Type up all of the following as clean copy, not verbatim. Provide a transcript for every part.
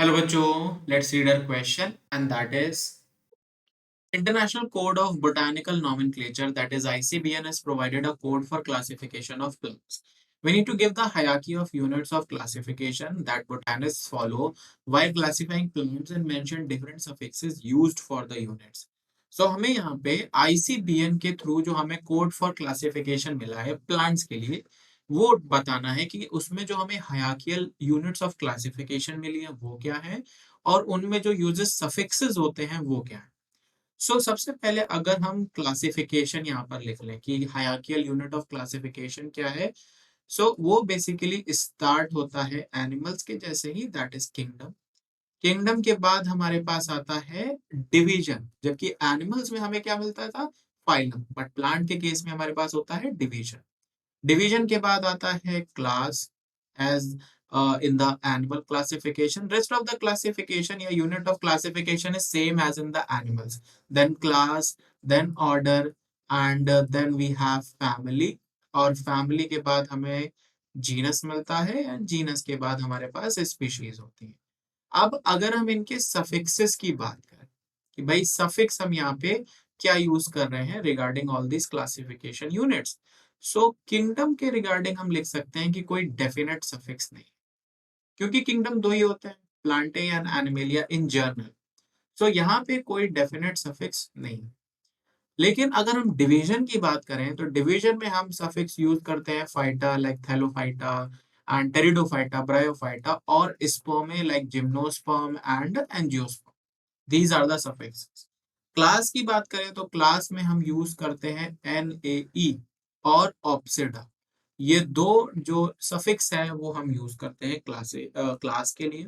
Hello बच्चों, let's read our question and that is International Code of Botanical Nomenclature, that is ICBN, has provided a code for classification of plants. We need to give the hierarchy of units of classification that botanists follow while classifying plants and mention different suffixes used for the units. So हमें यहाँ पे ICBN के through जो हमें code for classification मिला है plants के लिए वो बताना है कि उसमें जो हमें हायरार्कियल यूनिट्स ऑफ क्लासिफिकेशन मिली है वो क्या है और उनमें जो यूजेस सफिक्सेस होते हैं वो क्या है। सबसे पहले अगर हम क्लासिफिकेशन यहाँ पर लिख लें कि हायरार्कियल यूनिट ऑफ क्लासिफिकेशन क्या है। वो बेसिकली स्टार्ट होता है एनिमल्स के जैसे ही, दैट इज किंगडम। किंगडम के बाद हमारे पास आता है डिवीजन, जबकि एनिमल्स में हमें क्या मिलता था, फाइलम, बट प्लांट के केस में हमारे पास होता है डिवीजन। डिवीजन के बाद आता है class as in the animal classification. Rest of the classification या unit of classification is same as in the animals. Then class, then order, and then we have family. और family के बाद हमें genus मिलता है and genus के बाद हमारे पास species होती है। अब अगर हम इनके suffixes की बात करें कि भाई suffix हम यहाँ पे क्या यूज कर रहे हैं regarding all this classification units. Kingdom के रिगार्डिंग हम लिख सकते हैं कि कोई डेफिनेट सफिक्स नहीं, क्योंकि किंगडम दो ही होते हैं, प्लांटिया एंड एनिमेलिया इन जर्नल। यहाँ पे कोई डेफिनेट सफिक्स नहीं। लेकिन अगर हम डिवीजन की बात करें तो डिवीजन में हम सफिक्स यूज करते हैं phyta like thallophyta and pteridophyta, bryophyta, और sperm like gymnosperm and angiosperm. These are the suffixes. Class की बात करें तो क्लास में हम यूज करते हैं NAE और ऑप्सिडा। ये दो जो सफिक्स है वो हम यूज करते हैं क्लास के लिए।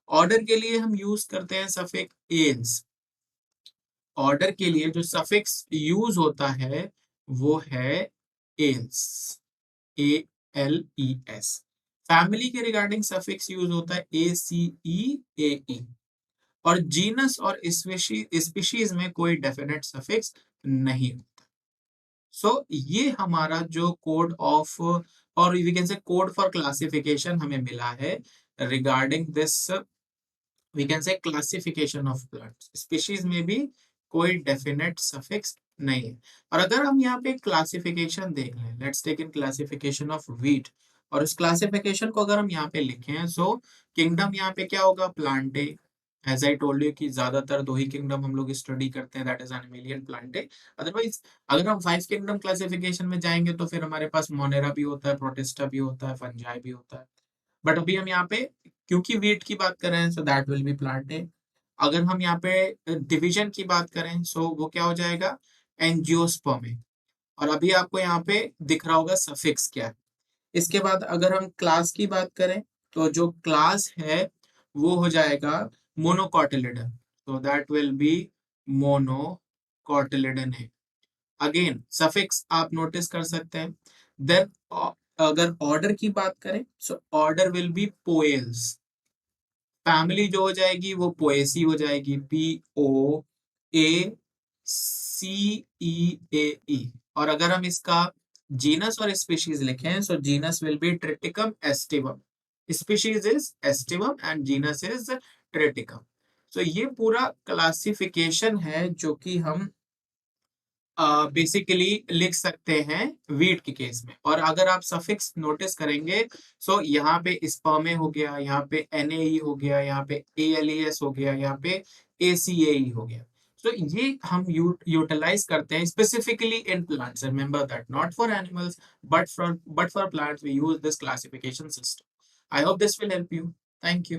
ऑर्डर के लिए हम यूज करते हैं सफिक्स एल्स। ऑर्डर के लिए जो सफिक्स यूज होता है वो है एल्स, ALES। फैमिली के रिगार्डिंग सफिक्स यूज होता है ACEAE। और जीनस और स्पीशीज में कोई डेफिनेट सफिक्स नहीं होता। ये हमारा जो कोड ऑफ, और we can say code for classification हमें मिला है regarding this, we can say classification of plants. Species में भी कोई डेफिनेट सफिक्स नहीं है। और अगर हम यहाँ पे क्लासिफिकेशन देख लें, let's take in classification of wheat, और इस क्लासिफिकेशन को अगर हम यहाँ पे लिखें किंगडम यहाँ पे क्या होगा, Plantae. As I told you कि ज्यादातर दो ही किंगडम हम लोग स्टडी करते हैं, दैट इज एनिमेलियन, प्लांटे। अदरवाइज अगर हम 5 किंगडम क्लासिफिकेशन में जाएंगे तो फिर हमारे पास मोनेरा भी होता है, प्रोटिस्टा भी होता है, फंजाई भी होता है। बट अभी हम यहाँ पे क्योंकि वीट की बात कर रहे हैं दैट विल बी प्लांटे। अगर हम यहाँ पे डिवीजन की बात करें वो क्या हो जाएगा, एंजियोस्पर्म। और अभी आपको यहाँ पे दिख रहा होगा सफिक्स क्या है। इसके बाद अगर हम क्लास की बात करें तो जो क्लास है वो हो जाएगा monocotyledon, that will be monocotyledon है। अगेन सफिक्स आप नोटिस कर सकते हैं। देन अगर ऑर्डर की बात करें order will be Poales. Family जो हो जाएगी वो पोएसी हो जाएगी, POACEAE। और अगर हम इसका जीनस और स्पीशीज लिखें genus will be Triticum aestivum. Species is aestivum and genus is Triticum. ये पूरा क्लासिफिकेशन है जो कि हम बेसिकली लिख सकते हैं वीट के केस में। और अगर आप सफिक्स नोटिस करेंगे यहाँ पे स्पर्मे हो गया, यहाँ पे NAE हो गया, यहाँ पे ALES हो गया, यहाँ पे ACAE हो गया। ये हम यूटिलाइज करते हैं specifically in plants. Remember that not for animals but for plants we use this classification system. I hope this will help you. Thank you.